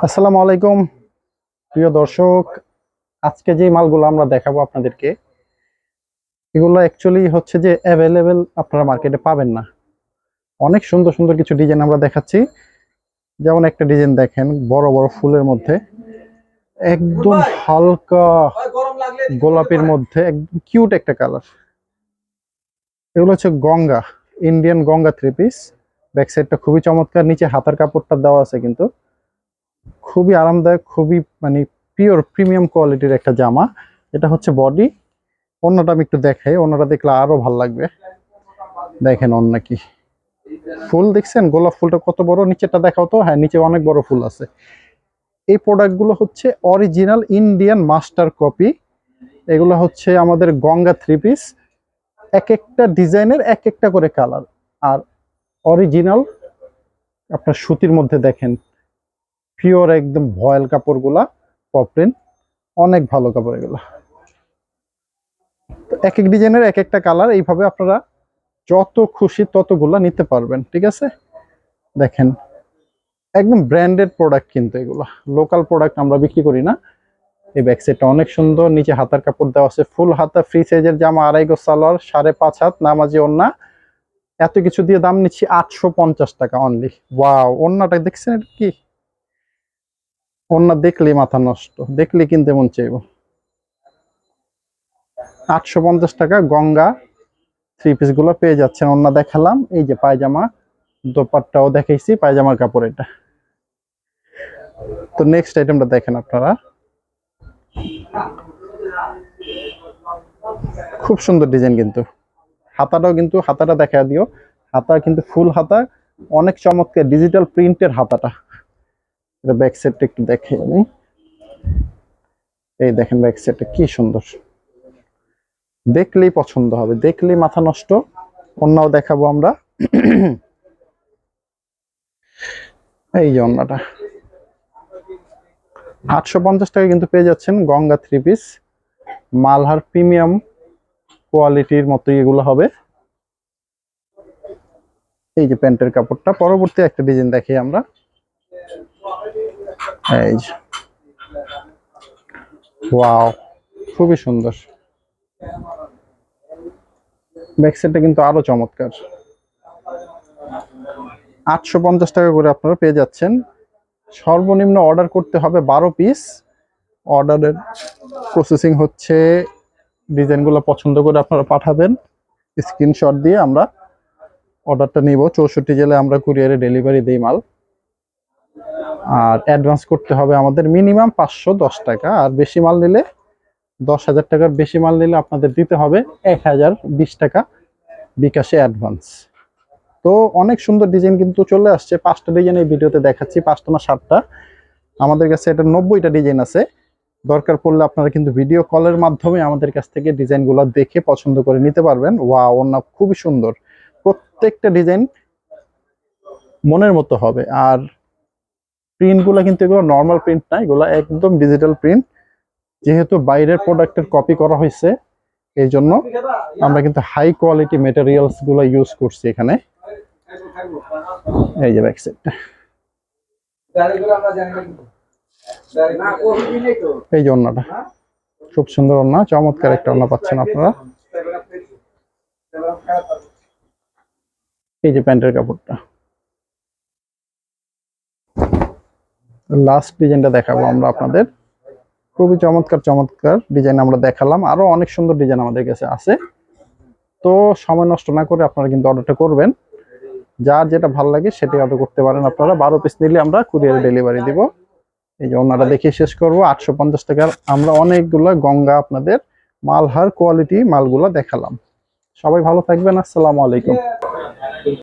আসসালামু আলাইকুম প্রিয় দর্শক। আজকে যে মালগুলো আমরা দেখাবো আপনাদেরকে, এগুলো অ্যাকচুয়ালি হচ্ছে যে অ্যাভেলেবেল আপনারা মার্কেটে পাবেন না। অনেক সুন্দর সুন্দর কিছু ডিজাইন আমরা দেখাচ্ছি। যেমন একটা ডিজাইন দেখেন, বড় বড় ফুলের মধ্যে একদম হালকা গোলাপের মধ্যে একদম কিউট একটা কালার। এগুলো হচ্ছে Ganga, Indian Ganga three piece. Back সাইডটা খুবই চমৎকার, নিচে হাতার কাপড়টা দেওয়া আছে কিন্তু খুবই আরামদায়ক, খুবই মানে পিওর প্রিমিয়াম কোয়ালিটির একটা জামা। এটা হচ্ছে বডি। অন্যটা আমি একটু দেখাই, অন্যটা দেখলে আরো ভালো লাগবে। দেখেন অন্য কি ফুল দেখছেন, গোলাপ ফুলটা কত বড়। নিচেটা দেখাও তো। হ্যাঁ, নিচে অনেক বড় ফুল আছে। এই প্রোডাক্টগুলো হচ্ছে অরিজিনাল ইন্ডিয়ান মাস্টার কপি। এগুলো হচ্ছে আমাদের গঙ্গা থ্রি পিস। এক একটা ডিজাইনের এক একটা করে কালার। আর অরিজিনাল আপনার সুতির মধ্যে দেখেন, পিওর একদম ভয়েল কাপড়গুলা, পপরিন, অনেক ভালো কাপড় এগুলো। এক এক ডিজাইনের এক একটা কালার, এইভাবে আপনারা যত খুশি ততগুলা নিতে পারবেন। ঠিক আছে, দেখেন একদম ব্র্যান্ডেড প্রোডাক্ট, কিন্তু এগুলা লোকাল প্রোডাক্ট আমরা বিক্রি করি না। এই ব্যাক সাইডটা অনেক সুন্দর, নিচে হাতার কাপড় দেওয়া আছে, ফুল হাতা, ফ্রি সাইজের জামা, 2.5 গজ সালোয়ার, 5.5 হাত নামাজি ওড়না। এত কিছু দিয়ে দাম নিচ্ছি 850 টাকা অনলি। ওয়াও, ওড়নাটা দেখছেন? এটা কি ওড়না, দেখলেই মাথা নষ্ট, দেখলে কিনতে মন চাইব। 850 টাকা গঙ্গা থ্রি পিস গুলো পেয়ে যাচ্ছেন। ওড়না দেখালাম, এই যে পায়জামা, দোপাট্টাও দেখাইছি, পায়জামার কাপড় এটা। তো নেক্সট আইটেমটা দেখেন আপনারা, খুব সুন্দর ডিজাইন কিন্তু। হাতাটাও কিন্তু, হাতাটা দেখা দিও, হাতা কিন্তু ফুল হাতা, অনেক চমৎকার ডিজিটাল প্রিন্টের হাতাটা। এটা ব্যাক সাইডটা একটু দেখে আমি, এই দেখেন ব্যাক সাইডটা কি সুন্দর, দেখলেই পছন্দ হবে, দেখলেই মাথা নষ্ট। অন্যও দেখাবো আমরা। এই যে অন্যটা 850 টাকা কিন্তু পেয়ে যাচ্ছেন Ganga three piece. Malhar premium কোয়ালিটির মতোই এগুলো হবে। এই যে প্যান্টের কাপড়টা। পরবর্তী একটা ডিজাইন দেখি আমরা, এই যে ওয়াও, খুবই সুন্দর। ব্যাক সাইডটা কিন্তু আরো চমৎকার। 850 টাকা করে আপনারা পেয়ে যাচ্ছেন। সর্বনিম্ন অর্ডার করতে হবে 12 পিস। অর্ডারের প্রসেসিং হচ্ছে, ডিজাইনগুলো পছন্দ করে আপনারা পাঠাবেন, স্ক্রিনশট দিয়ে আমরা অর্ডারটা নিব। 64 জেলায় আমরা কুরিয়ারে ডেলিভারি দিই মাল। আর অ্যাডভান্স করতে হবে আমাদের মিনিমাম 510 টাকা। আর বেশি মাল নিলে, 10,000 টাকার বেশি মাল নিলে আপনাদের দিতে হবে 1020 টাকা বিকাশে অ্যাডভান্স। তো অনেক সুন্দর ডিজাইন কিন্তু চলে আসছে। 5টা ডিজাইন এই ভিডিওতে দেখাচ্ছি, 5টা না 7টা। আমাদের কাছে এটা 90টা ডিজাইন আছে। দরকার পড়লে আপনারা কিন্তু ভিডিও কলের মাধ্যমে আমাদের কাছ থেকে ডিজাইনগুলো দেখে পছন্দ করে নিতে পারবেন। ওয়াও, ওনা খুবই সুন্দর, প্রত্যেকটা ডিজাইন মনের মতো হবে। আর প্রিন্টগুলো কিন্তু এগুলো নর্মাল প্রিন্ট না, এগুলো একদম ডিজিটাল প্রিন্ট। যেহেতু বাইরের প্রোডাক্টের কপি করা হয়েছে, এই জন্য আমরা কিন্তু হাই কোয়ালিটি মেটেরিয়ালস গুলো ইউজ করছি এখানে। এই যে ব্যাক সাইডটা, এই যে ওন্নাটা, খুব সুন্দর ওন্না, চমৎকার একটা ওন্না পাচ্ছেন আপনারা। এই যে প্যান্টের কাপড়টা। লাস্ট ডিজাইনটা দেখাবো আমরা আপনাদের। খুবই চমৎকার চমৎকার ডিজাইন আমরা দেখালাম, আরো অনেক সুন্দর ডিজাইন আমাদের কাছে আছে। তো সময় নষ্ট না করে আপনারা কিন্তু অর্ডারটা করবেন। যার যেটা ভালো লাগে সেটাই অর্ডার করতে পারেন আপনারা। 12 পিস নিলে আমরা কুরিয়ারে ডেলিভারি দিব। এই যে ওনারা দেখিয়ে শেষ করবো। 850 টাকার আমরা অনেকগুলো গঙ্গা আপনাদের মালহার কোয়ালিটি মালগুলো দেখালাম। সবাই ভালো থাকবেন, আসসালামু আলাইকুম।